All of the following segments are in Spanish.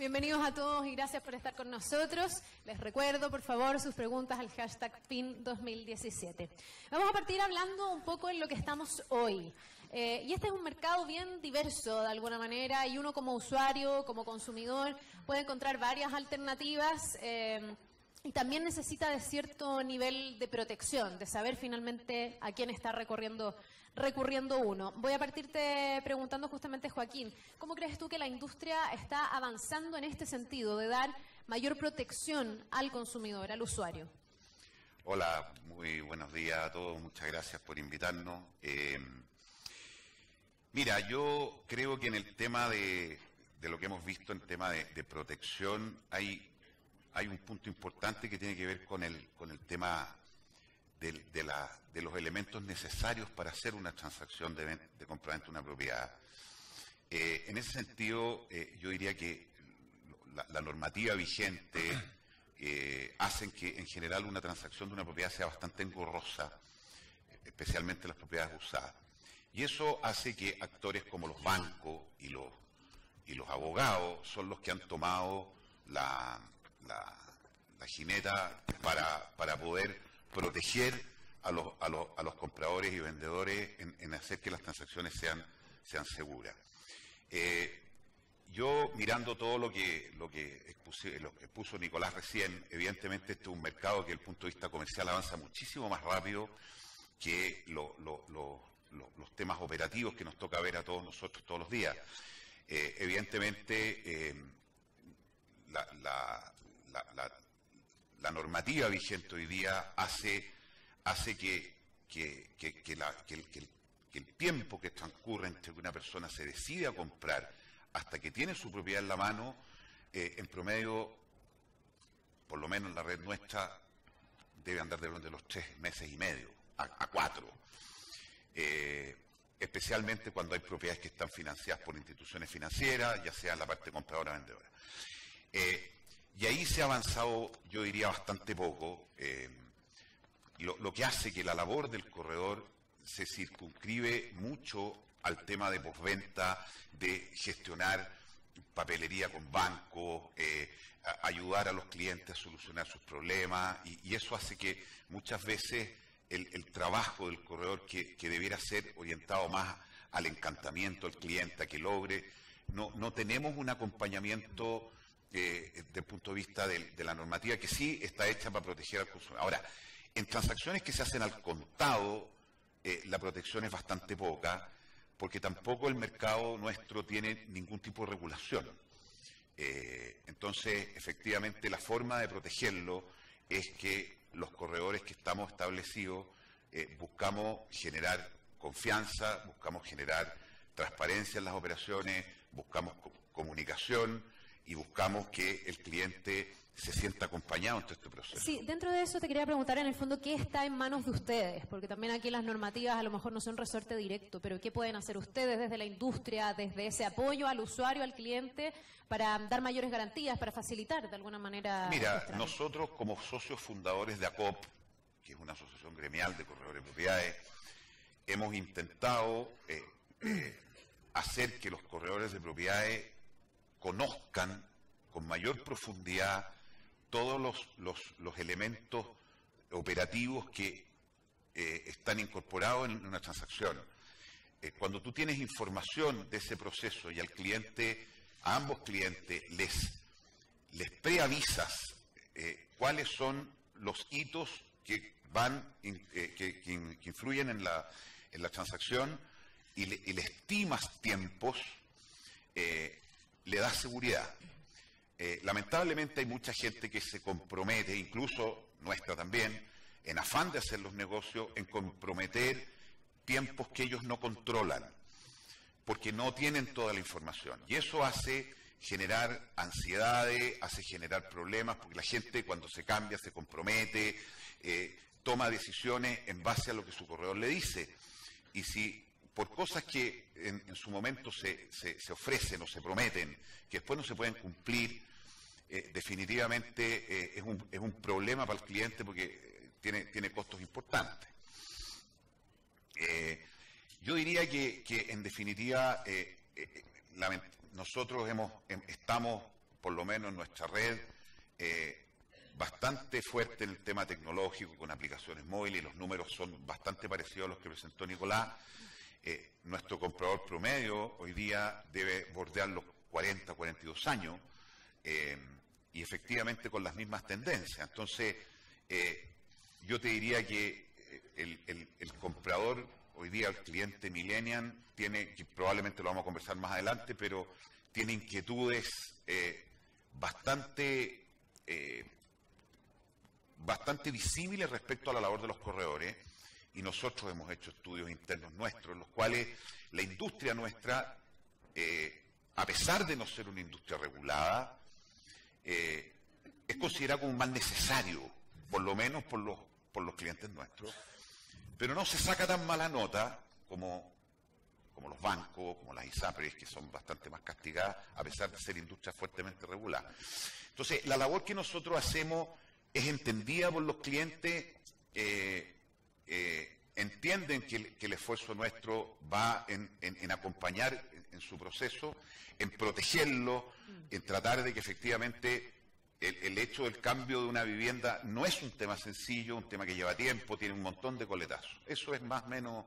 Bienvenidos a todos y gracias por estar con nosotros. Les recuerdo, por favor, sus preguntas al hashtag PIN2017. Vamos a partir hablando un poco en lo que estamos hoy. Y este es un mercado bien diverso de alguna manera y uno como usuario, como consumidor, puede encontrar varias alternativas y también necesita de cierto nivel de protección, de saber finalmente a quién está recurriendo uno. Voy a partirte preguntando justamente, Joaquín, ¿cómo crees tú que la industria está avanzando en este sentido de dar mayor protección al consumidor, al usuario? Hola, muy buenos días a todos, muchas gracias por invitarnos. Mira, yo creo que en el tema de lo que hemos visto en tema de protección hay un punto importante que tiene que ver con el tema de los elementos necesarios para hacer una transacción de compraventa de una propiedad. En ese sentido, yo diría que la normativa vigente hacen que en general una transacción de una propiedad sea bastante engorrosa, especialmente las propiedades usadas. Y eso hace que actores como los bancos y los abogados son los que han tomado la jineta para poder proteger a los compradores y vendedores en hacer que las transacciones sean seguras. Yo, mirando todo lo que expuso Nicolás recién, evidentemente este es un mercado que desde el punto de vista comercial avanza muchísimo más rápido que los temas operativos que nos toca ver a todos nosotros todos los días. Evidentemente, la normativa vigente hoy día hace que el tiempo que transcurre entre que una persona se decide a comprar hasta que tiene su propiedad en la mano, en promedio, por lo menos en la red nuestra, debe andar de los 3 meses y medio a 4. Especialmente cuando hay propiedades que están financiadas por instituciones financieras, ya sea en la parte compradora o vendedora. Y ahí se ha avanzado, yo diría, bastante poco, lo que hace que la labor del corredor se circunscribe mucho al tema de postventa, de gestionar papelería con bancos, ayudar a los clientes a solucionar sus problemas, y eso hace que muchas veces el trabajo del corredor, que debiera ser orientado más al encantamiento del cliente, a que logre, no tenemos un acompañamiento desde el punto de vista de la normativa, que sí está hecha para proteger al consumidor. Ahora, en transacciones que se hacen al contado, la protección es bastante poca, porque tampoco el mercado nuestro tiene ningún tipo de regulación. Entonces, efectivamente, la forma de protegerlo es que los corredores que estamos establecidos buscamos generar confianza, buscamos generar transparencia en las operaciones, buscamos comunicación y buscamos que el cliente se sienta acompañado en todo este proceso. Sí, dentro de eso te quería preguntar en el fondo qué está en manos de ustedes, porque también aquí las normativas a lo mejor no son resorte directo, pero qué pueden hacer ustedes desde la industria, desde ese apoyo al usuario, al cliente, para dar mayores garantías, para facilitar de alguna manera. Mira, nosotros como socios fundadores de ACOP, que es una asociación gremial de corredores de propiedades, hemos intentado hacer que los corredores de propiedades conozcan con mayor profundidad todos los elementos operativos que están incorporados en una transacción. Cuando tú tienes información de ese proceso y al cliente, a ambos clientes, les preavisas cuáles son los hitos que influyen en la transacción y le estimas tiempos, le das seguridad. Lamentablemente hay mucha gente que se compromete, incluso nuestra también, en afán de hacer los negocios, en comprometer tiempos que ellos no controlan, porque no tienen toda la información. Y eso hace generar ansiedades, hace generar problemas, porque la gente cuando se cambia, se compromete, toma decisiones en base a lo que su corredor le dice. Y si por cosas que en su momento se ofrecen o se prometen, que después no se pueden cumplir, definitivamente es un problema para el cliente porque tiene costos importantes. Yo diría que en definitiva nosotros estamos por lo menos en nuestra red, bastante fuerte en el tema tecnológico, con aplicaciones móviles, y los números son bastante parecidos a los que presentó Nicolás. Nuestro comprador promedio hoy día debe bordear los 40, 42 años, y efectivamente con las mismas tendencias. Entonces, yo te diría que el comprador, hoy día el cliente millennial, tiene, que probablemente lo vamos a conversar más adelante, pero tiene inquietudes bastante visibles respecto a la labor de los corredores, y nosotros hemos hecho estudios internos nuestros, en los cuales la industria nuestra, a pesar de no ser una industria regulada, es considerada como un mal necesario, por lo menos por los clientes nuestros, pero no se saca tan mala nota como los bancos, como las ISAPRES, que son bastante más castigadas, a pesar de ser industrias fuertemente reguladas. Entonces, la labor que nosotros hacemos es entendida por los clientes, entienden que el esfuerzo nuestro va en acompañar en su proceso, en protegerlo, en tratar de que efectivamente el hecho del cambio de una vivienda no es un tema sencillo, un tema que lleva tiempo, tiene un montón de coletazos. Eso es más o menos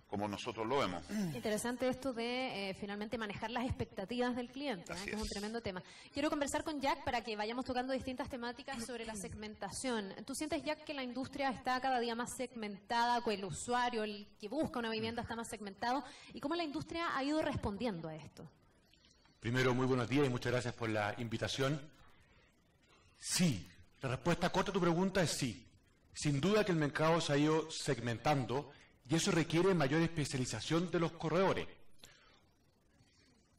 como nosotros lo vemos. Interesante esto de finalmente manejar las expectativas del cliente, que es un tremendo tema. Quiero conversar con Jack para que vayamos tocando distintas temáticas sobre la segmentación. ¿Tú sientes, Jack, que la industria está cada día más segmentada, con el usuario, el que busca una vivienda está más segmentado? ¿Y cómo la industria ha ido respondiendo a esto? Primero, muy buenos días y muchas gracias por la invitación. Sí, la respuesta corta a tu pregunta es sí. Sin duda que el mercado se ha ido segmentando, y eso requiere mayor especialización de los corredores.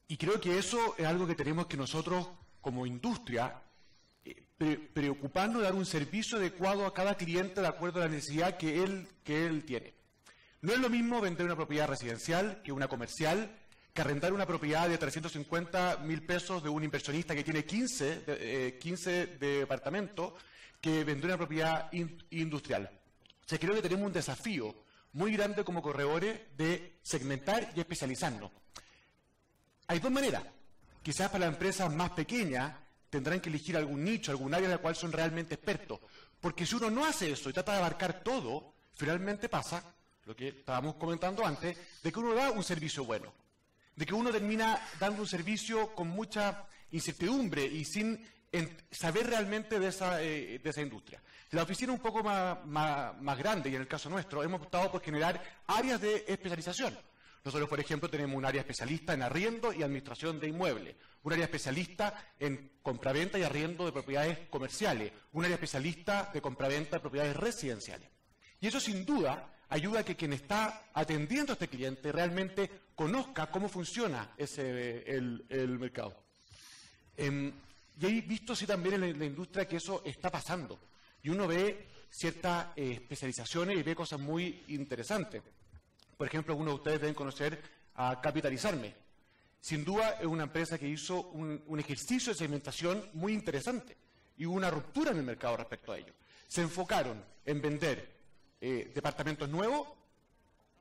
Y creo que eso es algo que tenemos que nosotros, como industria, preocuparnos de dar un servicio adecuado a cada cliente de acuerdo a la necesidad que él tiene. No es lo mismo vender una propiedad residencial que una comercial, que arrendar una propiedad de 350.000 pesos de un inversionista que tiene 15 departamentos, que vender una propiedad industrial. O sea, creo que tenemos un desafío muy grande como corredores de segmentar y especializarnos. Hay dos maneras. Quizás para las empresas más pequeñas tendrán que elegir algún nicho, algún área en la cual son realmente expertos. Porque si uno no hace eso y trata de abarcar todo, finalmente pasa, lo que estábamos comentando antes, de que uno da un servicio bueno. De que uno termina dando un servicio con mucha incertidumbre y sin saber realmente de esa industria. La oficina un poco más grande, y en el caso nuestro, hemos optado por generar áreas de especialización. Nosotros, por ejemplo, tenemos un área especialista en arriendo y administración de inmuebles, un área especialista en compraventa y arriendo de propiedades comerciales, un área especialista de compraventa de propiedades residenciales. Y eso, sin duda, ayuda a que quien está atendiendo a este cliente realmente conozca cómo funciona el mercado. Y he visto así también en la industria que eso está pasando. Y uno ve ciertas especializaciones y ve cosas muy interesantes. Por ejemplo, algunos de ustedes deben conocer a Capitalizarme. Sin duda es una empresa que hizo un ejercicio de segmentación muy interesante. Y hubo una ruptura en el mercado respecto a ello. Se enfocaron en vender departamentos nuevos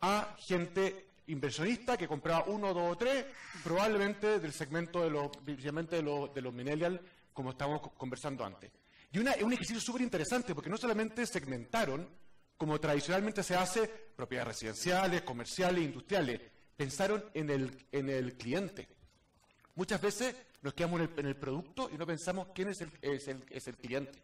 a gente inversionista que compraba 1, 2 o 3, probablemente del segmento de los millennials, como estábamos conversando antes. Y un ejercicio súper interesante, porque no solamente segmentaron, como tradicionalmente se hace, propiedades residenciales, comerciales, industriales, pensaron en el cliente. Muchas veces nos quedamos en el producto y no pensamos quién es el cliente.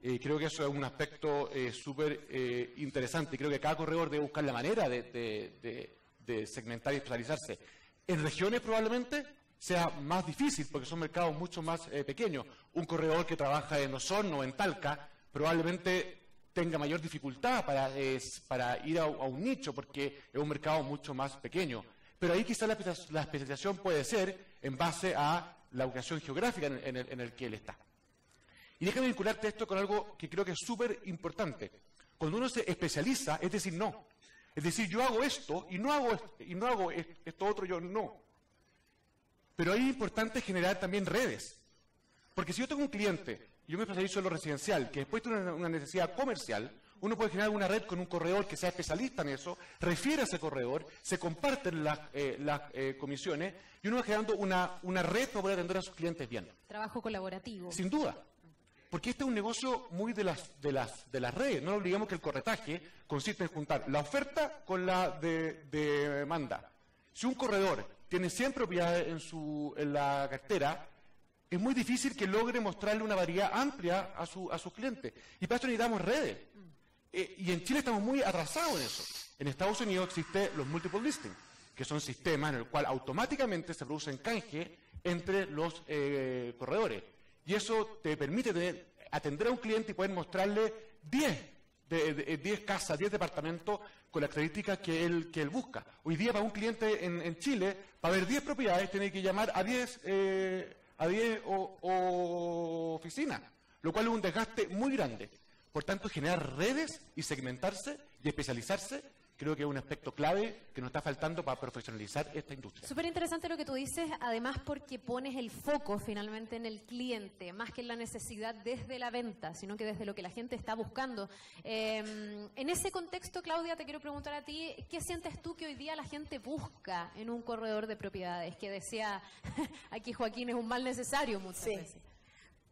Creo que eso es un aspecto súper interesante. Creo que cada corredor debe buscar la manera de segmentar y especializarse. En regiones probablemente sea más difícil porque son mercados mucho más pequeños. Un corredor que trabaja en Osorno o en Talca probablemente tenga mayor dificultad para ir a un nicho porque es un mercado mucho más pequeño. Pero ahí quizás la especialización puede ser en base a la ubicación geográfica en el que él está. Y déjame vincularte esto con algo que creo que es súper importante. Cuando uno se especializa, es decir, no. Es decir, yo hago esto y no hago esto otro, yo no. Pero ahí es importante generar también redes. Porque si yo tengo un cliente, y yo me especializo en lo residencial, que después tiene una necesidad comercial, uno puede generar una red con un corredor que sea especialista en eso, refiere a ese corredor, se comparten las comisiones y uno va generando una red para poder atender a sus clientes bien. Trabajo colaborativo. Sin duda. Porque este es un negocio muy de las redes. No olvidemos que el corretaje consiste en juntar la oferta con la demanda. Si un corredor tiene 100 propiedades en la cartera, es muy difícil que logre mostrarle una variedad amplia a sus clientes. Y para eso necesitamos redes. Y en Chile estamos muy atrasados en eso. En Estados Unidos existen los multiple listings, que son sistemas en el cual automáticamente se producen canje entre los corredores. Y eso te permite atender a un cliente y poder mostrarle 10 casas, 10 departamentos con las características que él busca. Hoy día para un cliente en Chile, para ver 10 propiedades, tiene que llamar a 10 oficinas, lo cual es un desgaste muy grande. Por tanto, generar redes y segmentarse y especializarse creo que es un aspecto clave que nos está faltando para profesionalizar esta industria. Súper interesante lo que tú dices, además porque pones el foco finalmente en el cliente, más que en la necesidad desde la venta, sino que desde lo que la gente está buscando. En ese contexto, Claudia, te quiero preguntar a ti, ¿qué sientes tú que hoy día la gente busca en un corredor de propiedades? Que decía aquí Joaquín, es un mal necesario muchas veces.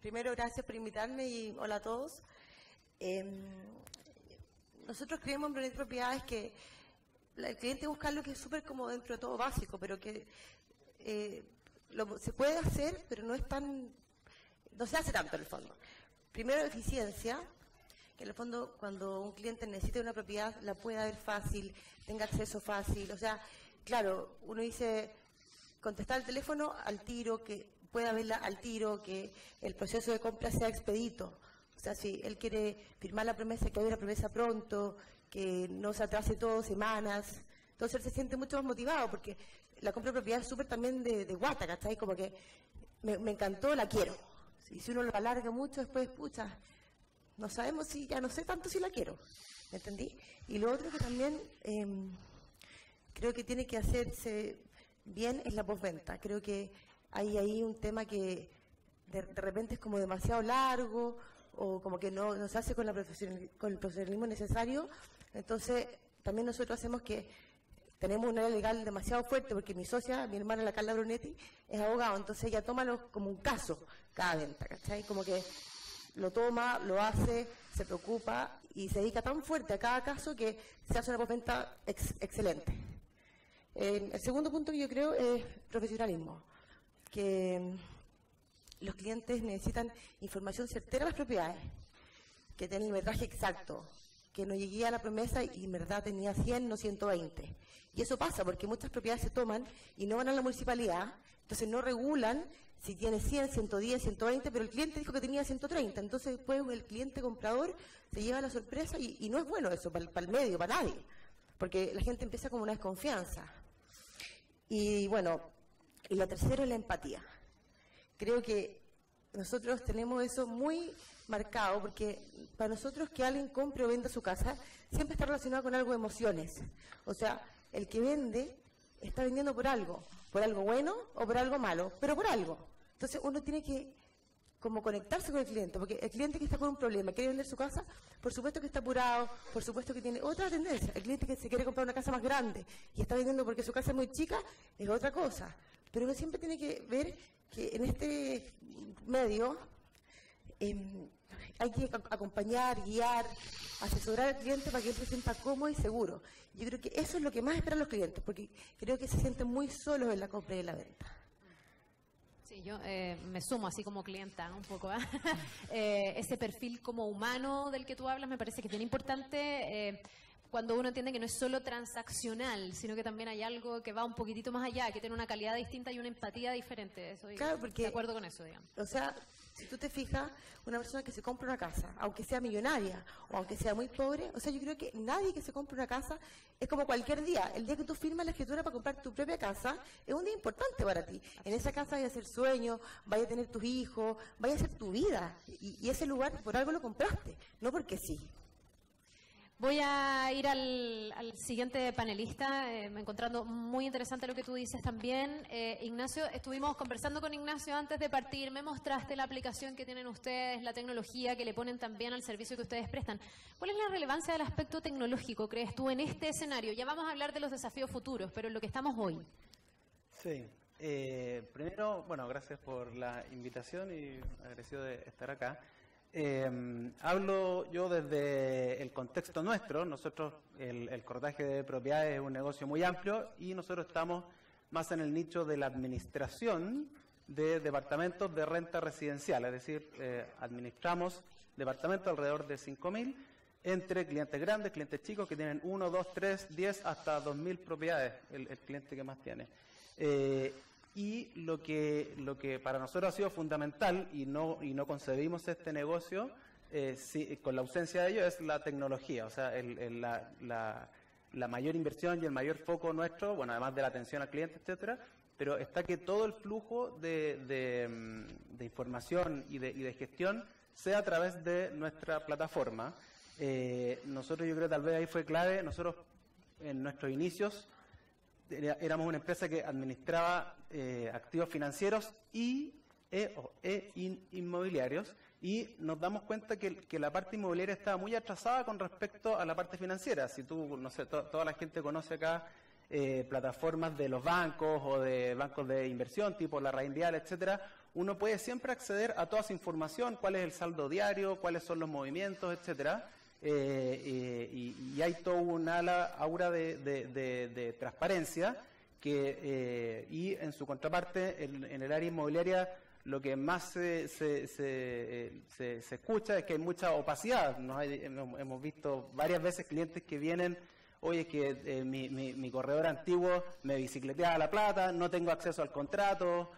Primero, gracias por invitarme y hola a todos. Nosotros creemos en Brunete Propiedades que el cliente busca algo que es súper como dentro de todo básico, pero que se puede hacer, pero no se hace tanto en el fondo. Primero, eficiencia, que en el fondo cuando un cliente necesita una propiedad la pueda ver fácil, tenga acceso fácil. O sea, claro, uno dice contestar el teléfono al tiro, que pueda verla al tiro, que el proceso de compra sea expedito. O sea, si él quiere firmar la promesa, que haya una promesa pronto, que no se atrase todo semanas. Entonces él se siente mucho más motivado, porque la compra de propiedad es súper también de guata, ¿cachai? Como que me encantó, la quiero. Y si uno lo alarga mucho, después, pucha, no sabemos si, ya no sé tanto si la quiero. ¿Me entendí? Y lo otro que también creo que tiene que hacerse bien es la postventa. Creo que hay ahí un tema que de repente es como demasiado largo, o como que no se hace con el profesionalismo necesario. Entonces, también nosotros hacemos que tenemos una ley legal demasiado fuerte, porque mi socia, mi hermana, la Carla Brunetti, es abogado, entonces ella toma como un caso cada venta, ¿cachai? Como que lo toma, lo hace, se preocupa y se dedica tan fuerte a cada caso que se hace una postventa excelente. El segundo punto que yo creo es profesionalismo, que los clientes necesitan información certera de las propiedades, que tengan el metraje exacto, que no llegué a la promesa y en verdad tenía 100, no 120. Y eso pasa porque muchas propiedades se toman y no van a la municipalidad, entonces no regulan si tiene 100, 110, 120, pero el cliente dijo que tenía 130. Entonces después el cliente comprador se lleva la sorpresa y no es bueno eso para el medio, para nadie, porque la gente empieza como una desconfianza. Y bueno, y lo tercero es la empatía. Creo que nosotros tenemos eso muy marcado, porque para nosotros que alguien compre o venda su casa siempre está relacionado con algo de emociones. O sea, el que vende está vendiendo por algo bueno o por algo malo, pero por algo. Entonces uno tiene que como conectarse con el cliente, porque el cliente que está con un problema, quiere vender su casa, por supuesto que está apurado, por supuesto que tiene otra tendencia. El cliente que se quiere comprar una casa más grande y está vendiendo porque su casa es muy chica, es otra cosa. Pero uno siempre tiene que ver que en este medio hay que acompañar, guiar, asesorar al cliente para que él se sienta cómodo y seguro. Yo creo que eso es lo que más esperan los clientes, porque creo que se sienten muy solos en la compra y en la venta. Sí, yo me sumo así como clienta, ¿no? Un poco. Ese perfil como humano del que tú hablas me parece que es bien importante. Cuando uno entiende que no es solo transaccional, sino que también hay algo que va un poquitito más allá, que tiene una calidad distinta y una empatía diferente. Eso, claro, porque, de acuerdo con eso, digamos. O sea, si tú te fijas, una persona que se compra una casa, aunque sea millonaria o aunque sea muy pobre, o sea, yo creo que nadie que se compra una casa es como cualquier día. El día que tú firmas la escritura para comprar tu propia casa es un día importante para ti. En esa casa vaya a ser sueño, vaya a tener tus hijos, vaya a ser tu vida. Y ese lugar por algo lo compraste, no porque sí. Voy a ir al siguiente panelista, encontrando muy interesante lo que tú dices también. Ignacio, estuvimos conversando con Ignacio antes de partir, me mostraste la aplicación que tienen ustedes, la tecnología que le ponen también al servicio que ustedes prestan. ¿Cuál es la relevancia del aspecto tecnológico, crees tú, en este escenario? Ya vamos a hablar de los desafíos futuros, pero en lo que estamos hoy. Sí, primero, bueno, gracias por la invitación y agradecido de estar acá. Hablo yo desde el contexto nuestro. Nosotros, el corretaje de propiedades es un negocio muy amplio y nosotros estamos más en el nicho de la administración de departamentos de renta residencial, es decir, administramos departamentos alrededor de 5.000 entre clientes grandes, clientes chicos que tienen 1, 2, 3, 10 hasta 2.000 propiedades, el cliente que más tiene. Y lo que para nosotros ha sido fundamental y no concebimos este negocio con la ausencia de ello es la tecnología, o sea, la mayor inversión y el mayor foco nuestro, bueno, además de la atención al cliente, etcétera, pero está que todo el flujo de información y de gestión sea a través de nuestra plataforma. Nosotros, yo creo que tal vez ahí fue clave, nosotros en nuestros inicios éramos una empresa que administraba activos financieros e inmobiliarios y nos damos cuenta que la parte inmobiliaria estaba muy atrasada con respecto a la parte financiera. Si tú, no sé, toda la gente conoce acá plataformas de los bancos o de bancos de inversión tipo la Reinvial, etcétera, uno puede siempre acceder a toda esa información, cuál es el saldo diario, cuáles son los movimientos, etcétera. Y hay toda una aura de transparencia y en su contraparte en el área inmobiliaria lo que más se escucha es que hay mucha opacidad. Hemos visto varias veces clientes que vienen, oye, es que mi corredor antiguo me bicicleteaba la plata, no tengo acceso al contrato,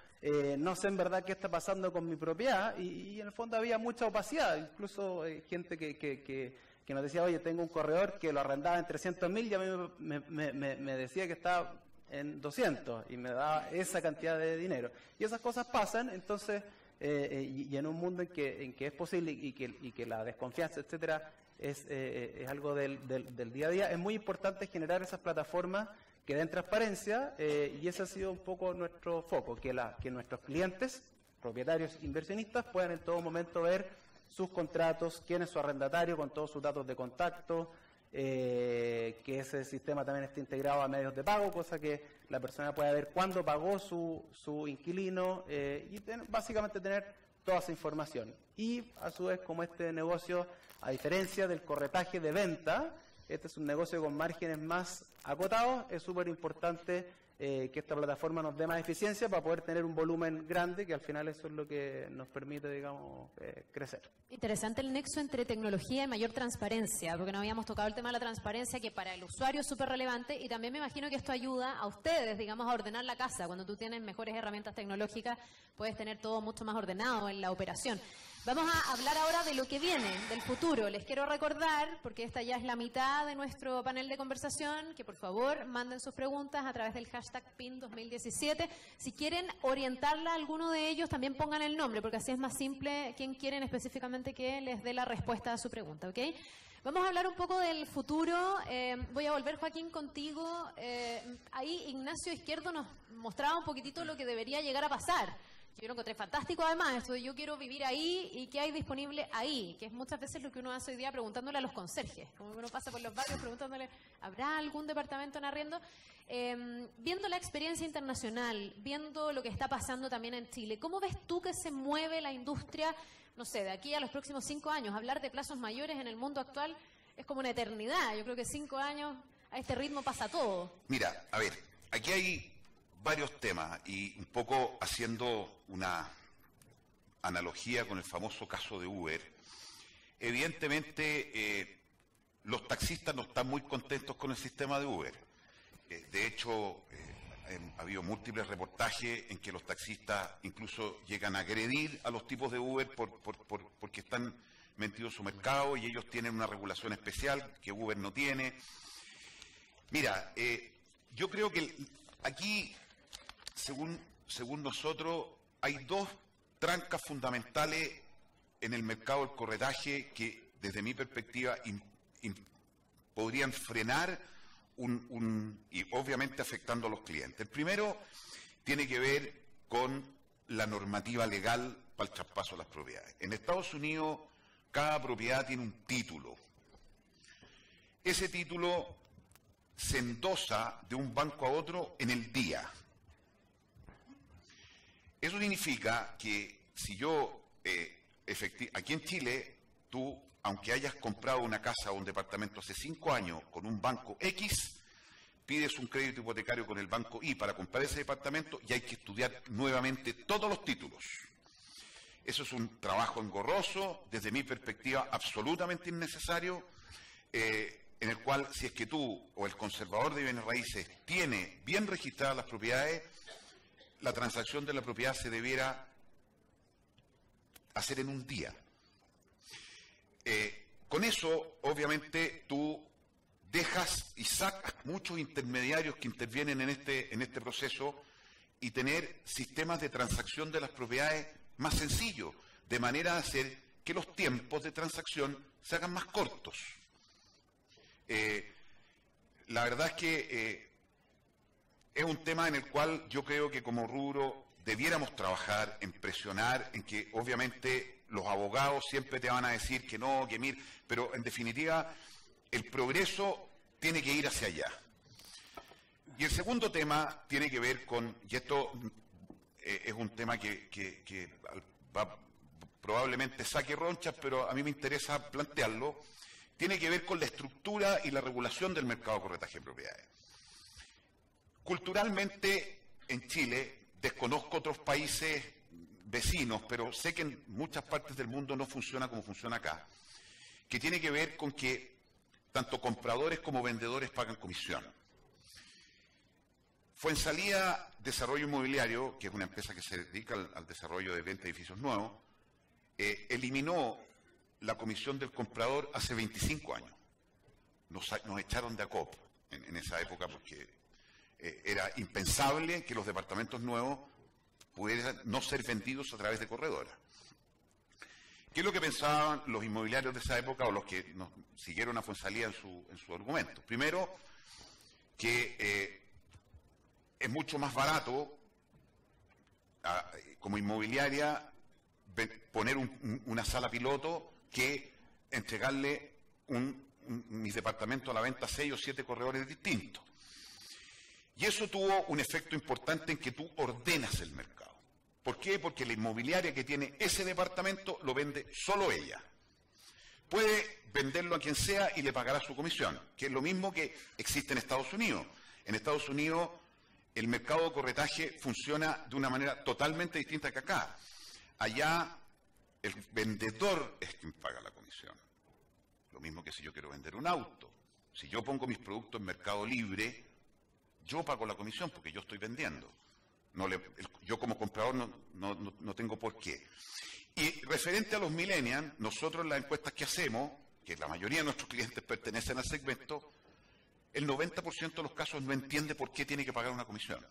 no sé en verdad qué está pasando con mi propiedad y en el fondo había mucha opacidad, incluso gente que nos decía, oye, tengo un corredor que lo arrendaba en 300.000 y a mí me decía que estaba en 200 y me daba esa cantidad de dinero. Y esas cosas pasan, entonces, y en un mundo en que es posible y que la desconfianza, etcétera, es algo del día a día, es muy importante generar esas plataformas que den transparencia y ese ha sido un poco nuestro foco, que nuestros clientes, propietarios, inversionistas, puedan en todo momento ver sus contratos, quién es su arrendatario con todos sus datos de contacto, que ese sistema también esté integrado a medios de pago, cosa que la persona pueda ver cuándo pagó su inquilino y básicamente tener toda esa información. Y a su vez, como este negocio, a diferencia del corretaje de venta, este es un negocio con márgenes más acotados, es súper importante que esta plataforma nos dé más eficiencia para poder tener un volumen grande, que al final eso es lo que nos permite, digamos, crecer. Interesante el nexo entre tecnología y mayor transparencia, porque no habíamos tocado el tema de la transparencia, que para el usuario es súper relevante, y también me imagino que esto ayuda a ustedes, digamos, a ordenar la casa. Cuando tú tienes mejores herramientas tecnológicas, puedes tener todo mucho más ordenado en la operación. Vamos a hablar ahora de lo que viene, del futuro. Les quiero recordar, porque esta ya es la mitad de nuestro panel de conversación, que por favor manden sus preguntas a través del hashtag PIN 2017. Si quieren orientarla a alguno de ellos, también pongan el nombre, porque así es más simple quién quieren específicamente que les dé la respuesta a su pregunta, ¿ok? Vamos a hablar un poco del futuro. Voy a volver, Joaquín, contigo. Ahí Ignacio Izquierdo nos mostraba un poquitito lo que debería llegar a pasar. Yo lo encontré fantástico, además, esto de yo quiero vivir ahí y qué hay disponible ahí, que es muchas veces lo que uno hace hoy día preguntándole a los conserjes, como que uno pasa por los barrios preguntándole, ¿habrá algún departamento en arriendo? Viendo la experiencia internacional, viendo lo que está pasando también en Chile, ¿cómo ves tú que se mueve la industria, no sé, de aquí a los próximos 5 años? Hablar de plazos mayores en el mundo actual es como una eternidad. Yo creo que 5 años, a este ritmo pasa todo. Mira, a ver, aquí hay varios temas y un poco haciendo una analogía con el famoso caso de Uber. Evidentemente, los taxistas no están muy contentos con el sistema de Uber. De hecho, ha habido múltiples reportajes en que los taxistas incluso llegan a agredir a los tipos de Uber porque están metidos en su mercado y ellos tienen una regulación especial que Uber no tiene. Mira, yo creo que aquí, según nosotros, hay 2 trancas fundamentales en el mercado del corretaje que, desde mi perspectiva, podrían frenar y obviamente afectando a los clientes. El primero tiene que ver con la normativa legal para el traspaso de las propiedades. En Estados Unidos, cada propiedad tiene un título. Ese título se endosa de un banco a otro en el día. Eso significa que si yo, aquí en Chile, tú, aunque hayas comprado una casa o un departamento hace 5 años con un banco X, pides un crédito hipotecario con el banco Y para comprar ese departamento y hay que estudiar nuevamente todos los títulos. Eso es un trabajo engorroso, desde mi perspectiva absolutamente innecesario, en el cual si es que tú o el conservador de bienes raíces tiene bien registradas las propiedades, la transacción de la propiedad se debiera hacer en un día. Con eso, obviamente, tú dejas y sacas muchos intermediarios que intervienen en este proceso y tener sistemas de transacción de las propiedades más sencillos, de manera a hacer que los tiempos de transacción se hagan más cortos. La verdad es que es un tema en el cual yo creo que como rubro debiéramos trabajar en presionar, en que obviamente los abogados siempre te van a decir que no, que mira, pero en definitiva el progreso tiene que ir hacia allá. Y el segundo tema tiene que ver con, y esto es un tema que probablemente saque ronchas, pero a mí me interesa plantearlo, tiene que ver con la estructura y la regulación del mercado de corretaje de propiedades. Culturalmente, en Chile, desconozco otros países vecinos, pero sé que en muchas partes del mundo no funciona como funciona acá, que tiene que ver con que tanto compradores como vendedores pagan comisión. Fuensalida Desarrollo Inmobiliario, que es una empresa que se dedica al desarrollo de venta de edificios nuevos, eliminó la comisión del comprador hace 25 años. Nos echaron de ACOP en esa época porque era impensable que los departamentos nuevos pudieran no ser vendidos a través de corredoras. ¿Qué es lo que pensaban los inmobiliarios de esa época o los que nos siguieron a Fuensalida en su argumento? Primero, que es mucho más barato como inmobiliaria poner una sala piloto que entregarle mis departamentos a la venta a 6 o 7 corredores distintos. Y eso tuvo un efecto importante en que tú ordenas el mercado. ¿Por qué? Porque la inmobiliaria que tiene ese departamento lo vende solo ella. Puede venderlo a quien sea y le pagará su comisión, que es lo mismo que existe en Estados Unidos. En Estados Unidos el mercado de corretaje funciona de una manera totalmente distinta que acá. Allá el vendedor es quien paga la comisión. Lo mismo que si yo quiero vender un auto. Si yo pongo mis productos en Mercado Libre, yo pago la comisión porque yo estoy vendiendo. Yo como comprador no tengo por qué. Y referente a los millennials, nosotros en las encuestas que hacemos, que la mayoría de nuestros clientes pertenecen al segmento, el 90% de los casos no entiende por qué tiene que pagar una comisión.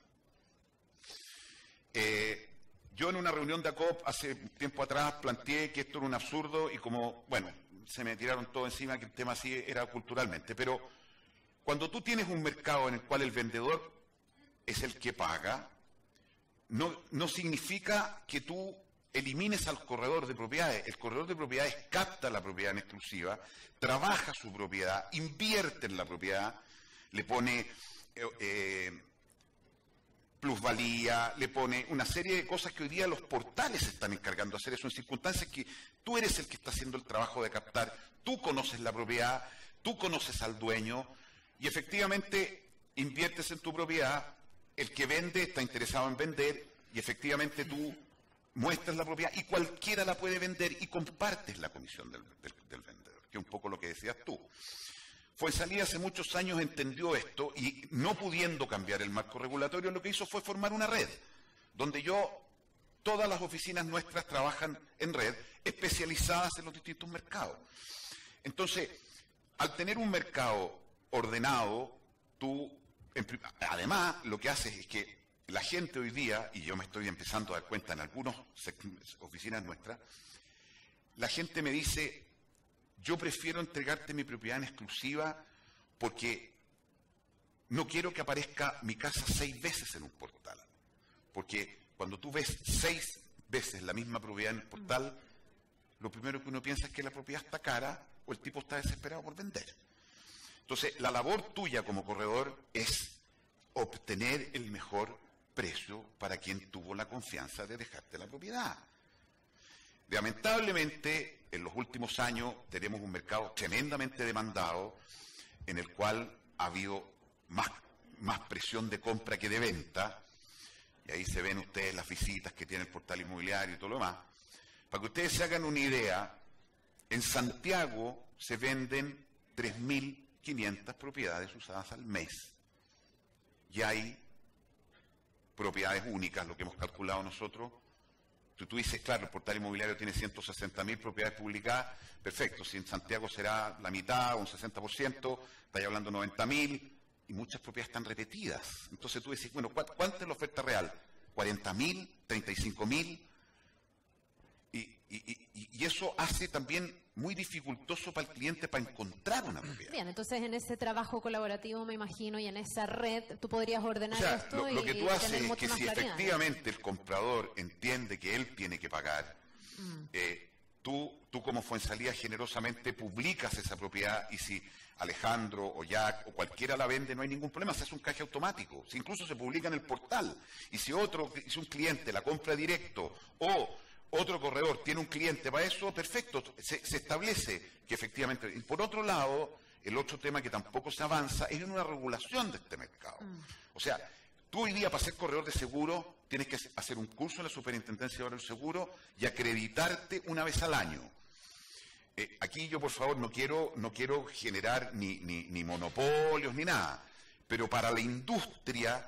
Yo en una reunión de ACOP hace tiempo atrás planteé que esto era un absurdo y como, bueno, se me tiraron todo encima que el tema así era culturalmente. Pero cuando tú tienes un mercado en el cual el vendedor es el que paga, no significa que tú elimines al corredor de propiedades. El corredor de propiedades capta la propiedad en exclusiva, trabaja su propiedad, invierte en la propiedad, le pone plusvalía, le pone una serie de cosas que hoy día los portales se están encargando de hacer eso en circunstancias que tú eres el que está haciendo el trabajo de captar, tú conoces la propiedad, tú conoces al dueño y efectivamente inviertes en tu propiedad, el que vende está interesado en vender y efectivamente tú muestras la propiedad y cualquiera la puede vender y compartes la comisión del vendedor, que es un poco lo que decías tú. Fuensalida hace muchos años entendió esto y no pudiendo cambiar el marco regulatorio, lo que hizo fue formar una red, donde todas las oficinas nuestras trabajan en red, especializadas en los distintos mercados. Entonces, al tener un mercado ordenado, además lo que haces es que la gente hoy día, y yo me estoy empezando a dar cuenta en algunas oficinas nuestras, la gente me dice, yo prefiero entregarte mi propiedad en exclusiva porque no quiero que aparezca mi casa 6 veces en un portal. Porque cuando tú ves 6 veces la misma propiedad en el portal, lo primero que uno piensa es que la propiedad está cara o el tipo está desesperado por vender. Entonces, la labor tuya como corredor es obtener el mejor precio para quien tuvo la confianza de dejarte la propiedad. Lamentablemente, en los últimos años tenemos un mercado tremendamente demandado en el cual ha habido más presión de compra que de venta, y ahí se ven ustedes las visitas que tiene el portal inmobiliario y todo lo demás. Para que ustedes se hagan una idea, en Santiago se venden 3.500 propiedades usadas al mes. Y hay propiedades únicas, lo que hemos calculado nosotros. Tú dices, claro, el portal inmobiliario tiene 160.000 propiedades publicadas, perfecto, si en Santiago será la mitad o un 60%, estáis hablando de 90.000, y muchas propiedades están repetidas. Entonces tú decís, bueno, ¿cuánta es la oferta real? ¿40.000? ¿35.000? Y eso hace también muy dificultoso para el cliente para encontrar una propiedad. Bien, entonces en ese trabajo colaborativo, me imagino, y en esa red, tú podrías ordenar esto lo que tú y haces tener es mucho que más si claridad. efectivamente el comprador entiende que él tiene que pagar, tú como Fuensalida generosamente publicas esa propiedad, y si Alejandro o Jack o cualquiera la vende, no hay ningún problema, se hace un canje automático, si incluso se publica en el portal, y si un cliente la compra directo o otro corredor tiene un cliente para eso, perfecto, se establece que efectivamente. Y por otro lado, el otro tema que tampoco se avanza es en una regulación de este mercado. O sea, tú hoy día para ser corredor de seguro tienes que hacer un curso en la Superintendencia de Seguro y acreditarte una vez al año. Aquí yo, por favor, no quiero generar ni monopolios ni nada, pero para la industria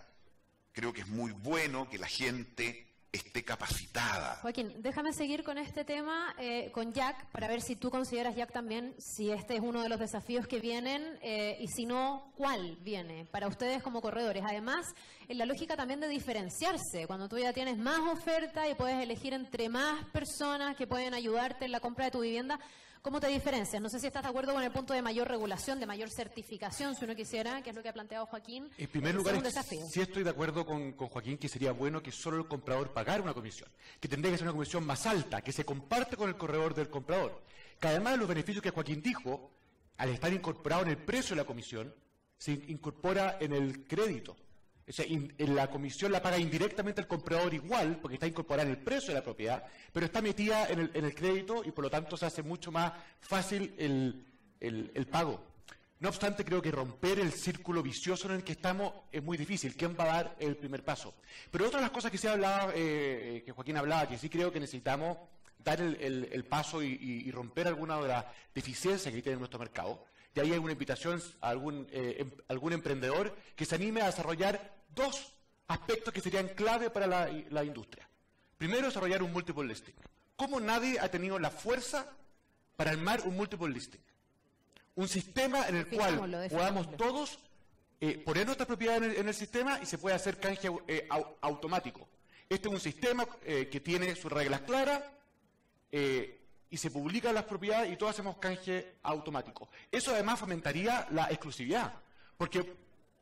creo que es muy bueno que la gente esté capacitada. Joaquín, déjame seguir con este tema, con Jack, para ver si tú consideras, Jack, también si este es uno de los desafíos que vienen, y si no, ¿cuál viene para ustedes como corredores? Además, en la lógica también de diferenciarse, cuando tú ya tienes más oferta y puedes elegir entre más personas que pueden ayudarte en la compra de tu vivienda, ¿cómo te diferencias? No sé si estás de acuerdo con el punto de mayor regulación, de mayor certificación, si uno quisiera, que es lo que ha planteado Joaquín. En primer lugar, un desafío. sí estoy de acuerdo con Joaquín que sería bueno que solo el comprador pagara una comisión, que tendría que ser una comisión más alta, que se comparte con el corredor del comprador, que además de los beneficios que Joaquín dijo, al estar incorporado en el precio de la comisión, se incorpora en el crédito. O sea, en la comisión la paga indirectamente el comprador igual, porque está incorporada en el precio de la propiedad, pero está metida en el crédito y por lo tanto se hace mucho más fácil el pago. No obstante, creo que romper el círculo vicioso en el que estamos es muy difícil. ¿Quién va a dar el primer paso? Pero otra de las cosas que se hablaba, que Joaquín hablaba, que sí creo que necesitamos dar el paso y romper alguna de las deficiencias que tiene nuestro mercado. Y ahí hay una invitación a algún emprendedor que se anime a desarrollar 2 aspectos que serían clave para la industria. Primero, desarrollar un multiple listing. ¿Cómo nadie ha tenido la fuerza para armar un multiple listing? Un sistema en el cual podamos todos poner nuestra propiedad en el sistema y se puede hacer canje automático. Este es un sistema que tiene sus reglas claras, y se publican las propiedades y todos hacemos canje automático. Eso además fomentaría la exclusividad, porque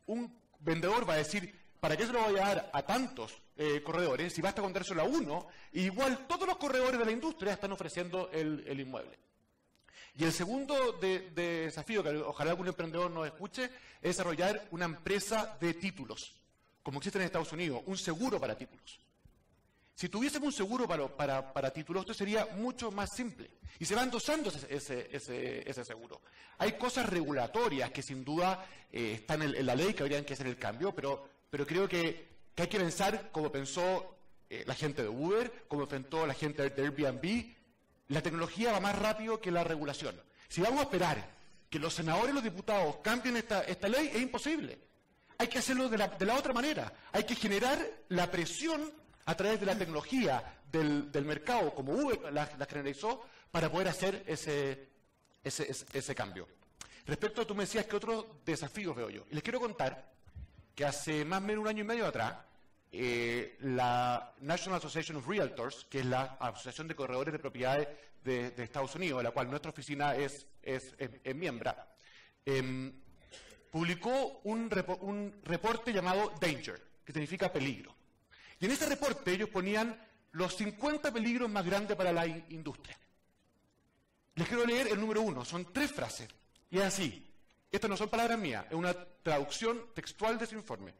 un vendedor va a decir, ¿para qué se lo voy a dar a tantos corredores si basta con dárselo a uno? Y igual todos los corredores de la industria están ofreciendo el inmueble. Y el segundo desafío, que ojalá algún emprendedor nos escuche, es desarrollar una empresa de títulos, como existe en Estados Unidos, un seguro para títulos. Si tuviésemos un seguro para títulos, esto sería mucho más simple. Y se va endosando ese seguro. Hay cosas regulatorias que sin duda están en la ley, que habrían que hacer el cambio, pero creo que hay que pensar como pensó la gente de Uber, como pensó la gente de Airbnb. La tecnología va más rápido que la regulación. Si vamos a esperar que los senadores y los diputados cambien esta ley, es imposible. Hay que hacerlo de la otra manera. Hay que generar la presión a través de la tecnología del mercado, como Uber la generalizó, para poder hacer ese cambio. Respecto a, tú me decías que otros desafíos veo yo. Y les quiero contar que hace más o menos 1 año y medio atrás, la National Association of Realtors, que es la Asociación de Corredores de Propiedades de Estados Unidos, de la cual nuestra oficina es miembro, publicó un reporte llamado Danger, que significa peligro. Y en ese reporte ellos ponían los 50 peligros más grandes para la industria. Les quiero leer el número 1, son 3 frases. Y es así, estas no son palabras mías, es una traducción textual de ese informe.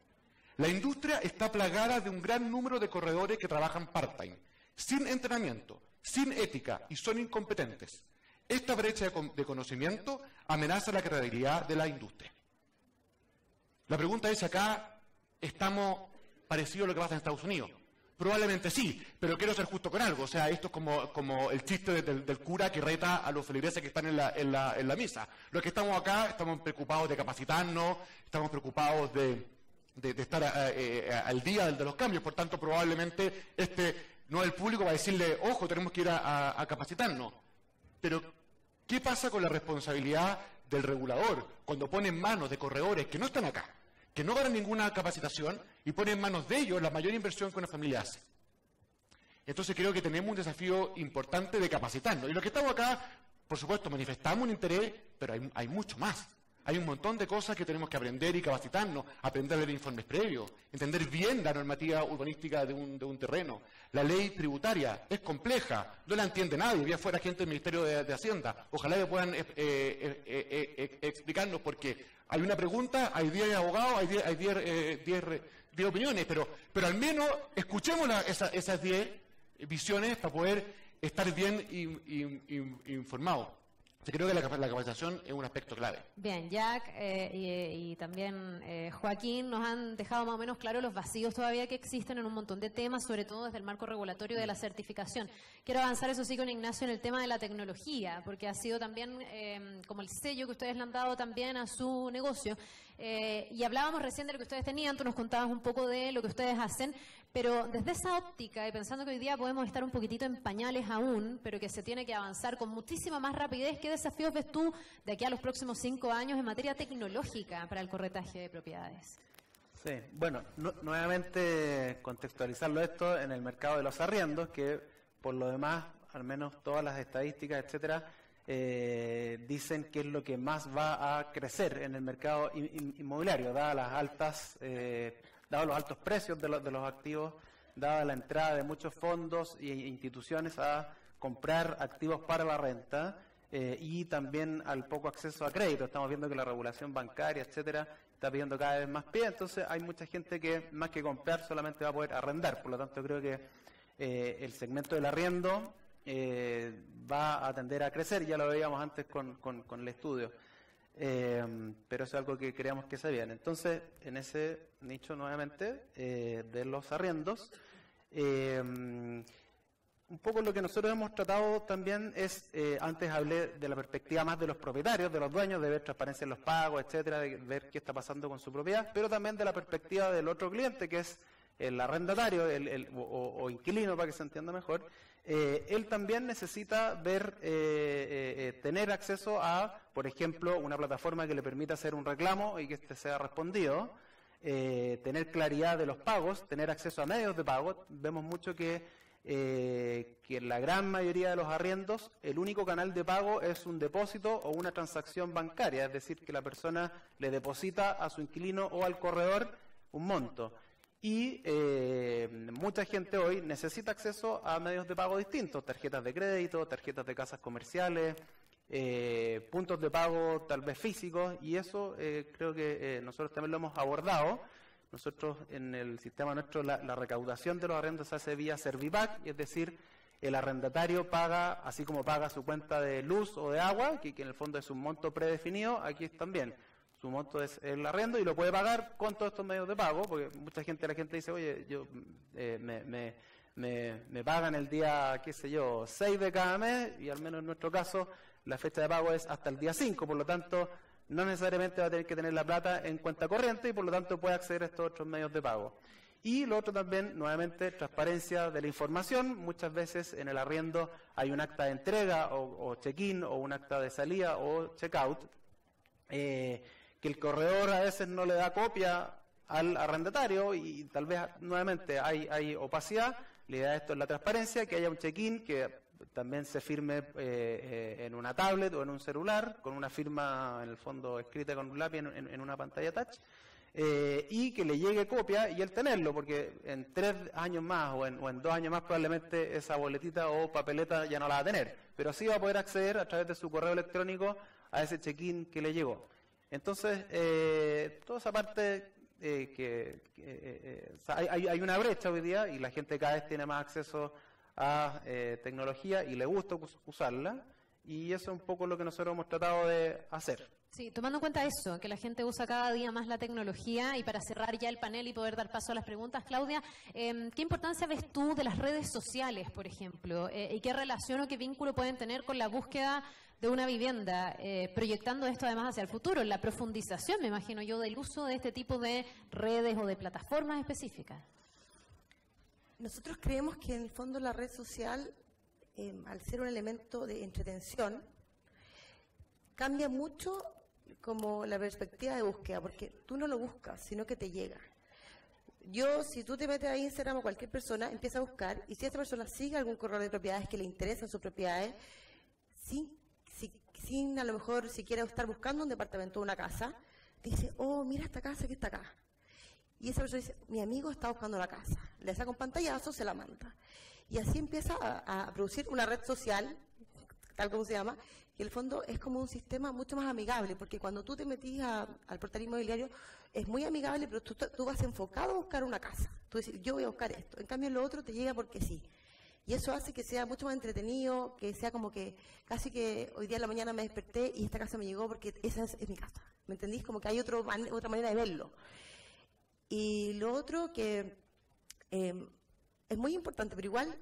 La industria está plagada de un gran número de corredores que trabajan part-time, sin entrenamiento, sin ética y son incompetentes. Esta brecha de conocimiento amenaza la credibilidad de la industria. La pregunta es si acá estamos parecidos a lo que pasa en Estados Unidos. Probablemente sí, pero quiero ser justo con algo. O sea, esto es como el chiste del cura que reta a los feligreses que están en la misa. Los que estamos acá estamos preocupados de capacitarnos, estamos preocupados de estar al día de los cambios. Por tanto, probablemente no el público va a decirle, ojo, tenemos que ir a capacitarnos. Pero, ¿qué pasa con la responsabilidad del regulador cuando pone en manos de corredores que no están acá, que no ganan ninguna capacitación y pone en manos de ellos la mayor inversión que una familia hace? Entonces creo que tenemos un desafío importante de capacitarnos. Y los que estamos acá, por supuesto, manifestamos un interés, pero hay mucho más. Hay un montón de cosas que tenemos que aprender y capacitarnos, aprender a leer informes previos, entender bien la normativa urbanística de un terreno. La ley tributaria es compleja, no la entiende nadie, había fuera gente del Ministerio de Hacienda. Ojalá que puedan explicarnos, porque hay una pregunta, hay 10 abogados, hay 10 opiniones, pero al menos escuchemos esas 10 visiones para poder estar bien informados. Creo que la capacitación es un aspecto clave. Bien, Jack y también Joaquín nos han dejado más o menos claro los vacíos todavía que existen en un montón de temas, sobre todo desde el marco regulatorio de la certificación. Quiero avanzar, eso sí, con Ignacio en el tema de la tecnología, porque ha sido también como el sello que ustedes le han dado también a su negocio. Y hablábamos recién de lo que ustedes tenían, tú nos contabas un poco de lo que ustedes hacen, pero desde esa óptica, y pensando que hoy día podemos estar un poquitito en pañales aún, pero que se tiene que avanzar con muchísima más rapidez, ¿qué desafíos ves tú de aquí a los próximos 5 años en materia tecnológica para el corretaje de propiedades? Sí, bueno, nuevamente contextualizarlo esto en el mercado de los arriendos, que por lo demás, al menos todas las estadísticas, etcétera, dicen que es lo que más va a crecer en el mercado inmobiliario, dadas los altos precios de los activos, dada la entrada de muchos fondos e instituciones a comprar activos para la renta, y también al poco acceso a crédito. Estamos viendo que la regulación bancaria, etcétera, está pidiendo cada vez más pie, entonces hay mucha gente que más que comprar solamente va a poder arrendar. Por lo tanto, creo que el segmento del arriendo va a tender a crecer, ya lo veíamos antes con el estudio, pero eso es algo que creíamos que se viene. Entonces, en ese nicho nuevamente de los arriendos, un poco lo que nosotros hemos tratado también es, antes hablé de la perspectiva más de los propietarios, de los dueños, de ver transparencia en los pagos, etcétera, de ver qué está pasando con su propiedad, pero también de la perspectiva del otro cliente, que es el arrendatario o inquilino, para que se entienda mejor. Él también necesita ver, tener acceso a, por ejemplo, una plataforma que le permita hacer un reclamo y que este sea respondido, tener claridad de los pagos, tener acceso a medios de pago. Vemos mucho que en la gran mayoría de los arriendos el único canal de pago es un depósito o una transacción bancaria, es decir, que la persona le deposita a su inquilino o al corredor un monto. Y mucha gente hoy necesita acceso a medios de pago distintos, tarjetas de crédito, tarjetas de casas comerciales, puntos de pago tal vez físicos, y eso creo que nosotros también lo hemos abordado. Nosotros en el sistema nuestro la recaudación de los arrendos se hace vía Servipack, es decir, el arrendatario paga, así como paga su cuenta de luz o de agua, que en el fondo es un monto predefinido, aquí también. Su monto es el arriendo y lo puede pagar con todos estos medios de pago, porque la gente dice, oye, yo me pagan el día, qué sé yo, 6 de cada mes, y al menos en nuestro caso la fecha de pago es hasta el día 5, por lo tanto no necesariamente va a tener que tener la plata en cuenta corriente y por lo tanto puede acceder a estos otros medios de pago. Y lo otro también, nuevamente, transparencia de la información. Muchas veces en el arriendo hay un acta de entrega o check-in o un acta de salida o check-out, que el corredor a veces no le da copia al arrendatario y tal vez nuevamente hay opacidad. La idea de esto es la transparencia, que haya un check-in, que también se firme en una tablet o en un celular, con una firma en el fondo escrita con un lápiz en una pantalla touch, y que le llegue copia y él tenerlo, porque en 3 años más o en 2 años más probablemente esa boletita o papeleta ya no la va a tener, pero sí va a poder acceder a través de su correo electrónico a ese check-in que le llegó. Entonces, toda esa parte hay una brecha hoy día y la gente cada vez tiene más acceso a tecnología y le gusta usarla, y eso es un poco lo que nosotros hemos tratado de hacer. Sí, tomando en cuenta eso, que la gente usa cada día más la tecnología, y para cerrar ya el panel y poder dar paso a las preguntas, Claudia, ¿qué importancia ves tú de las redes sociales, por ejemplo? ¿Y qué relación o qué vínculo pueden tener con la búsqueda de una vivienda, proyectando esto además hacia el futuro, la profundización, me imagino yo, del uso de este tipo de redes o de plataformas específicas? Nosotros creemos que en el fondo la red social, al ser un elemento de entretención, cambia mucho como la perspectiva de búsqueda, porque tú no lo buscas, sino que te llega. Si tú te metes a Instagram o cualquier persona, empieza a buscar, y si esa persona sigue algún corredor de propiedades que le interesan sus propiedades, sin a lo mejor siquiera estar buscando un departamento o una casa, dice, oh, mira esta casa que está acá. Y esa persona dice, mi amigo está buscando la casa. Le saca un pantallazo, se la manda. Y así empieza a producir una red social, tal como se llama, que en el fondo es como un sistema mucho más amigable, porque cuando tú te metís al portal inmobiliario, es muy amigable, pero tú vas enfocado a buscar una casa. Tú dices, yo voy a buscar esto. En cambio, lo otro te llega porque sí. Y eso hace que sea mucho más entretenido, que sea como que casi que hoy día en la mañana me desperté y esta casa me llegó porque esa es mi casa. ¿Me entendís? Como que hay otra manera de verlo. Y lo otro que es muy importante, pero igual,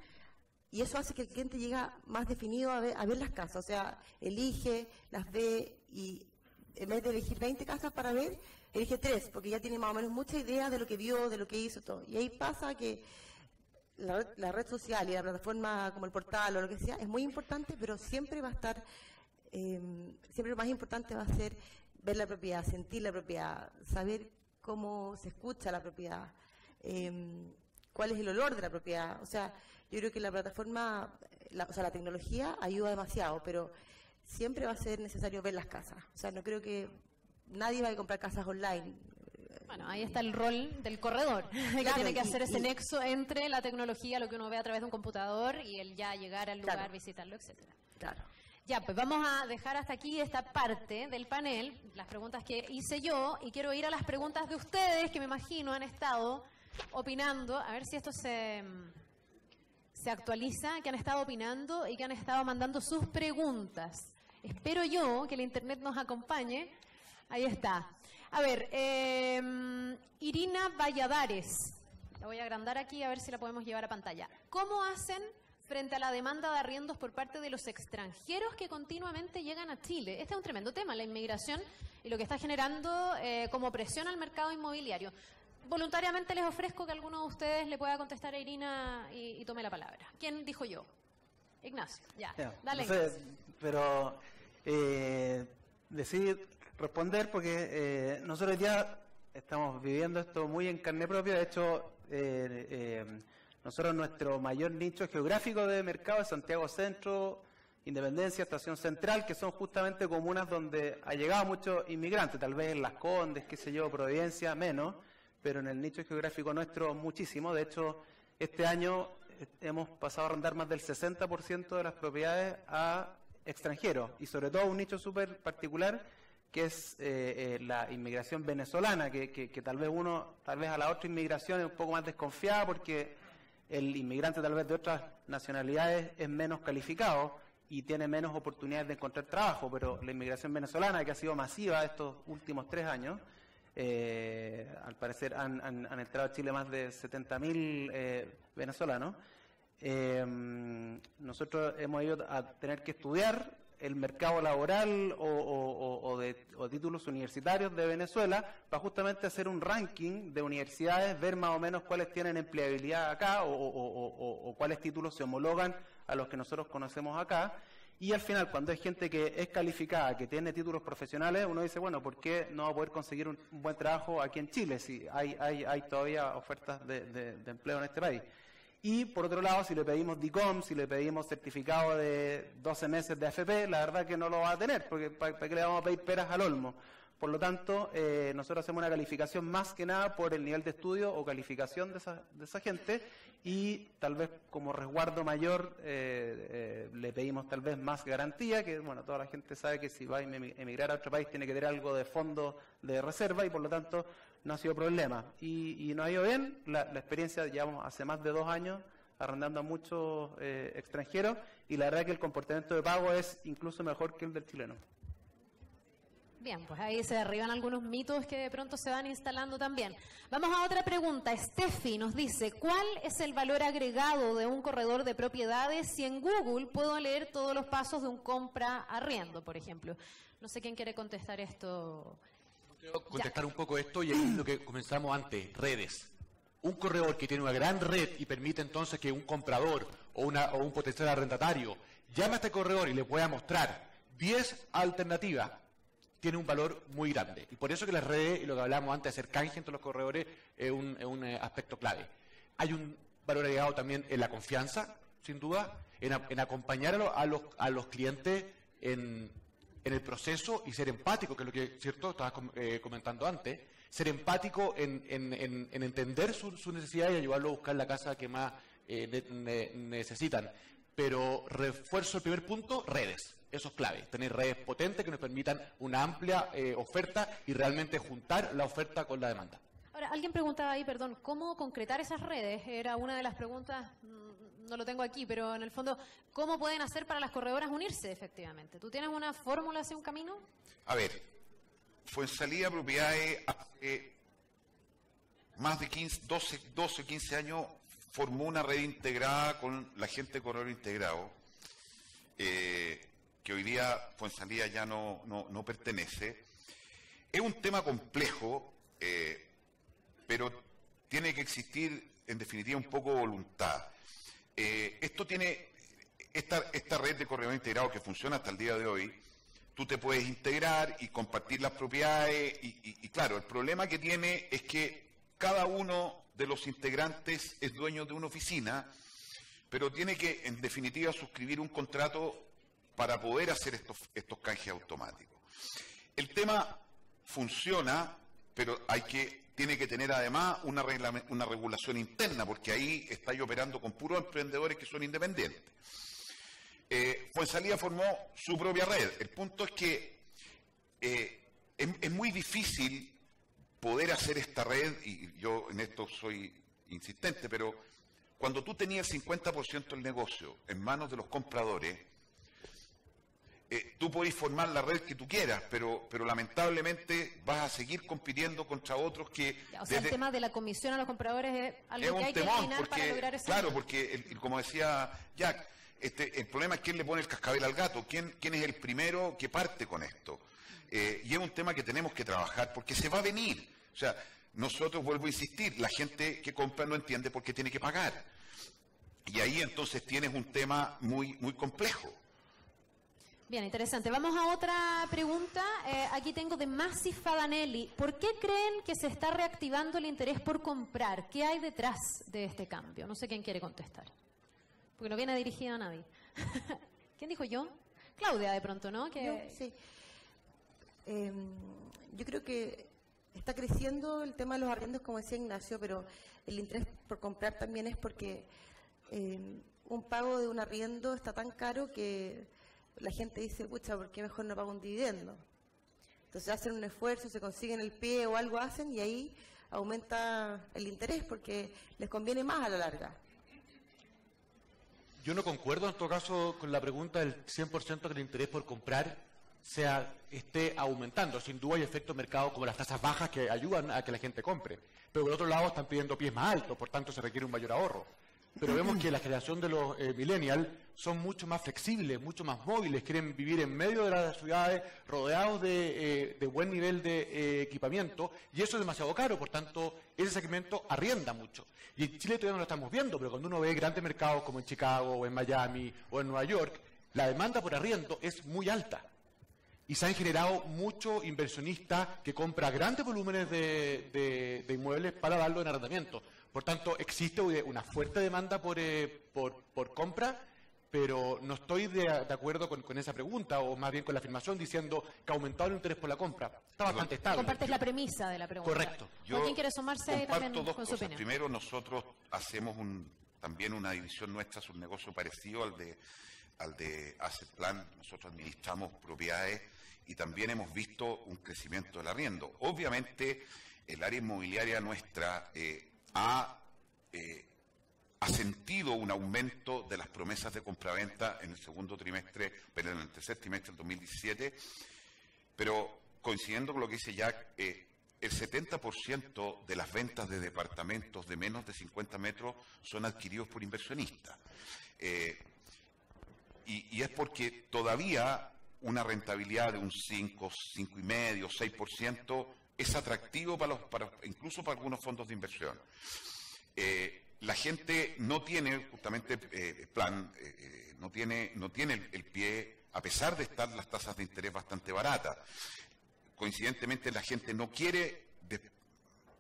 y eso hace que el cliente llega más definido a ver las casas. O sea, elige, las ve, y en vez de elegir 20 casas para ver, elige 3, porque ya tiene más o menos mucha idea de lo que vio, de lo que hizo, todo. Y ahí pasa que la red social y la plataforma como el portal o lo que sea es muy importante, pero siempre va a estar, siempre lo más importante va a ser ver la propiedad, sentir la propiedad, saber cómo se escucha la propiedad, cuál es el olor de la propiedad. O sea, yo creo que la plataforma, la tecnología ayuda demasiado, pero siempre va a ser necesario ver las casas. O sea, no creo que nadie va a comprar casas online. Bueno, ahí está el rol del corredor, que tiene que hacer ese nexo entre la tecnología, lo que uno ve a través de un computador, y el ya llegar al lugar, visitarlo, etcétera. Claro. Ya, pues vamos a dejar hasta aquí esta parte del panel, las preguntas que hice yo, y quiero ir a las preguntas de ustedes, que me imagino han estado opinando, a ver si esto se actualiza, que han estado opinando y que han estado mandando sus preguntas. Espero yo que el internet nos acompañe. Ahí está. A ver, Irina Valladares, la voy a agrandar aquí a ver si la podemos llevar a pantalla. ¿Cómo hacen frente a la demanda de arriendos por parte de los extranjeros que continuamente llegan a Chile? Este es un tremendo tema, la inmigración y lo que está generando como presión al mercado inmobiliario. Voluntariamente les ofrezco que alguno de ustedes le pueda contestar a Irina y tome la palabra. ¿Quién dijo yo? Ignacio, ya. Dale. No sé, pero decidí responder porque nosotros ya estamos viviendo esto muy en carne propia. De hecho, nosotros nuestro mayor nicho geográfico de mercado es Santiago Centro, Independencia, Estación Central, que son justamente comunas donde ha llegado muchos inmigrantes, tal vez en Las Condes, qué sé yo, Providencia, menos, pero en el nicho geográfico nuestro muchísimo. De hecho, este año hemos pasado a arrendar más del 60% de las propiedades a extranjeros, y sobre todo un nicho súper particular, que es la inmigración venezolana, que tal vez a la otra inmigración es un poco más desconfiada, porque el inmigrante tal vez de otras nacionalidades es menos calificado y tiene menos oportunidades de encontrar trabajo, pero la inmigración venezolana, que ha sido masiva estos últimos 3 años, al parecer han entrado a Chile más de 70.000 venezolanos. Nosotros hemos ido a tener que estudiar el mercado laboral o títulos universitarios de Venezuela para justamente hacer un ranking de universidades, ver más o menos cuáles tienen empleabilidad acá o cuáles títulos se homologan a los que nosotros conocemos acá. Y al final, cuando hay gente que es calificada, que tiene títulos profesionales, uno dice, bueno, ¿por qué no va a poder conseguir un buen trabajo aquí en Chile si hay todavía ofertas de empleo en este país? Y por otro lado, si le pedimos DICOM, si le pedimos certificado de 12 meses de AFP, la verdad que no lo va a tener, porque ¿para qué le vamos a pedir peras al olmo? Por lo tanto, nosotros hacemos una calificación más que nada por el nivel de estudio o calificación de esa gente, y tal vez como resguardo mayor le pedimos tal vez más garantía, que bueno, toda la gente sabe que si va a emigrar a otro país tiene que tener algo de fondo de reserva, y por lo tanto no ha sido problema. Y nos ha ido bien, la experiencia llevamos hace más de 2 años arrendando a muchos extranjeros, y la verdad que el comportamiento de pago es incluso mejor que el del chileno. Bien, pues ahí se derriban algunos mitos que de pronto se van instalando también. Vamos a otra pregunta. Steffi nos dice, ¿cuál es el valor agregado de un corredor de propiedades si en Google puedo leer todos los pasos de un compra-arriendo, por ejemplo? No sé quién quiere contestar esto. Quiero contestar un poco esto, y es lo que comenzamos antes, redes. Un corredor que tiene una gran red y permite entonces que un comprador o un potencial arrendatario llame a este corredor y le pueda mostrar 10 alternativas, tiene un valor muy grande. Y por eso que las redes, y lo que hablábamos antes, de hacer canje entre los corredores, es un aspecto clave. Hay un valor agregado también en la confianza, sin duda, en acompañar a los clientes en el proceso y ser empático, que es lo que, cierto, estabas comentando antes, ser empático en entender su necesidad y ayudarlo a buscar la casa que más necesitan. Pero refuerzo el primer punto, redes. Eso es clave, tener redes potentes que nos permitan una amplia oferta y realmente juntar la oferta con la demanda. Ahora, alguien preguntaba ahí, perdón, ¿cómo concretar esas redes? Era una de las preguntas, no lo tengo aquí, pero en el fondo, ¿cómo pueden hacer para las corredoras unirse efectivamente? ¿Tú tienes una fórmula hacia un camino? A ver, Fuensalida Propiedades hace más de 12, 15 años formó una red integrada con la gente de Corredor Integrado, que hoy día Fuensalida ya no pertenece. Es un tema complejo, pero tiene que existir, en definitiva, un poco de voluntad. Esta red de corredor integrado que funciona hasta el día de hoy, tú te puedes integrar y compartir las propiedades, y claro, el problema que tiene es que cada uno de los integrantes es dueño de una oficina, pero tiene que, en definitiva, suscribir un contrato para poder hacer estos canjes automáticos. El tema funciona, pero tiene que tener además una regulación interna, porque ahí estáis operando con puros emprendedores que son independientes. Fuensalida formó su propia red. El punto es que es muy difícil poder hacer esta red, y yo en esto soy insistente, pero cuando tú tenías el 50% del negocio en manos de los compradores, tú podés formar la red que tú quieras, pero lamentablemente vas a seguir compitiendo contra otros que... O sea, el tema de la comisión a los compradores es algo que hay que eliminar para lograr eso. Claro, porque, como decía Jack, el problema es quién le pone el cascabel al gato, quién es el primero que parte con esto. Y es un tema que tenemos que trabajar, porque se va a venir. O sea, nosotros, vuelvo a insistir, la gente que compra no entiende por qué tiene que pagar. Y ahí entonces tienes un tema muy, muy complejo. Bien, interesante. Vamos a otra pregunta. Aquí tengo de Massi Fadanelli. ¿Por qué creen que se está reactivando el interés por comprar? ¿Qué hay detrás de este cambio? No sé quién quiere contestar, porque no viene dirigido a nadie. ¿Quién dijo yo? Claudia, de pronto, ¿no? Sí. Yo creo que está creciendo el tema de los arriendos, como decía Ignacio, pero el interés por comprar también es porque un pago de un arriendo está tan caro que la gente dice, pucha, ¿por qué mejor no pago un dividendo? Entonces hacen un esfuerzo, se consiguen el pie o algo hacen, y ahí aumenta el interés porque les conviene más a la larga. Yo no concuerdo en todo caso con la pregunta del 100% que el interés por comprar esté aumentando. Sin duda hay efectos mercado como las tasas bajas que ayudan a que la gente compre, pero por otro lado están pidiendo pies más altos, por tanto se requiere un mayor ahorro. Pero vemos que la generación de los millennials son mucho más flexibles, mucho más móviles, quieren vivir en medio de las ciudades rodeados de buen nivel de equipamiento, y eso es demasiado caro, por tanto ese segmento arrienda mucho. Y en Chile todavía no lo estamos viendo, pero cuando uno ve grandes mercados como en Chicago o en Miami o en Nueva York, la demanda por arriendo es muy alta. Y se han generado muchos inversionistas que compran grandes volúmenes de inmuebles para darlo en arrendamiento. Por tanto, existe una fuerte demanda por compra, pero no estoy de acuerdo con esa pregunta, o más bien con la afirmación diciendo que ha aumentado el interés por la compra. Está bastante estable. Compartes la premisa de la pregunta. Correcto. ¿Quién quiere sumarse también dos con su cosas. opinión? Primero, nosotros hacemos también una división nuestra, es un negocio parecido al de Asset Plan. Nosotros administramos propiedades y también hemos visto un crecimiento del arriendo. Obviamente, el área inmobiliaria nuestra ha sentido un aumento de las promesas de compraventa en el en el tercer trimestre del 2017, pero coincidiendo con lo que dice Jack, el 70% de las ventas de departamentos de menos de 50 metros son adquiridos por inversionistas. Y es porque todavía una rentabilidad de un 5, 5,5, 6% es atractivo incluso para algunos fondos de inversión. La gente no tiene justamente no tiene el pie, a pesar de estar las tasas de interés bastante baratas. Coincidentemente, la gente no quiere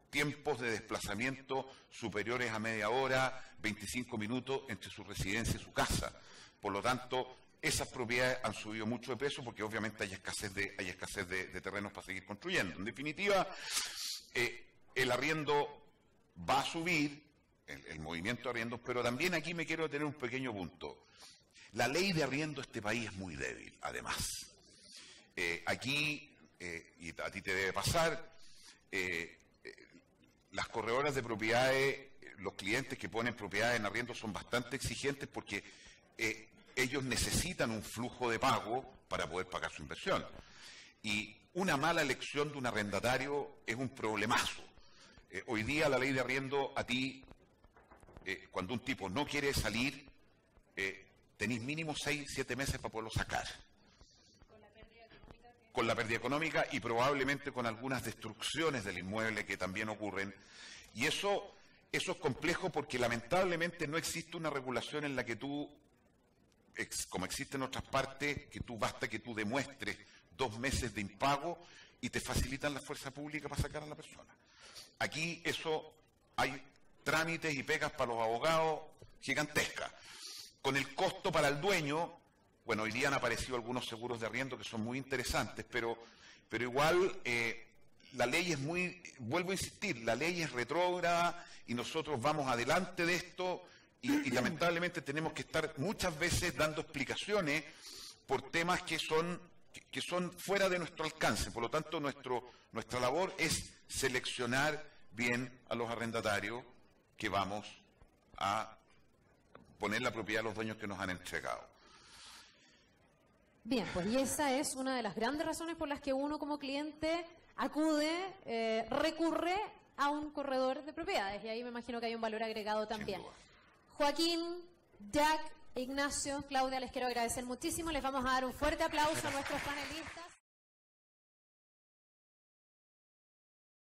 tiempos de desplazamiento superiores a media hora, 25 minutos entre su residencia y su casa. Por lo tanto, esas propiedades han subido mucho de precio porque obviamente hay escasez de terrenos para seguir construyendo. En definitiva, el arriendo va a subir, el movimiento de arriendos, pero también aquí me quiero detener un pequeño punto. La ley de arriendo de este país es muy débil, además. Aquí, y a ti te debe pasar, las corredoras de propiedades, los clientes que ponen propiedades en arriendo son bastante exigentes porque ellos necesitan un flujo de pago para poder pagar su inversión. Y una mala elección de un arrendatario es un problemazo. Hoy día la ley de arriendo, a ti, cuando un tipo no quiere salir, tenéis mínimo 6, 7 meses para poderlo sacar. Con la pérdida económica y probablemente con algunas destrucciones del inmueble que también ocurren. Y eso es complejo porque lamentablemente no existe una regulación en la que tú, como existe en otras partes, basta que tú demuestres 2 meses de impago y te facilitan la fuerza pública para sacar a la persona. Aquí hay trámites y pegas para los abogados gigantescas. Con el costo para el dueño, bueno, hoy día han aparecido algunos seguros de arriendo que son muy interesantes, pero igual la ley es vuelvo a insistir, la ley es retrógrada y nosotros vamos adelante de esto y lamentablemente tenemos que estar muchas veces dando explicaciones por temas que son fuera de nuestro alcance. Por lo tanto, nuestra labor es seleccionar bien a los arrendatarios que vamos a poner la propiedad a los dueños que nos han entregado. Bien, pues y esa es una de las grandes razones por las que uno como cliente recurre a un corredor de propiedades. Y ahí me imagino que hay un valor agregado también. Joaquín, Jack, Ignacio, Claudia, les quiero agradecer muchísimo. Les vamos a dar un fuerte aplauso a nuestros panelistas.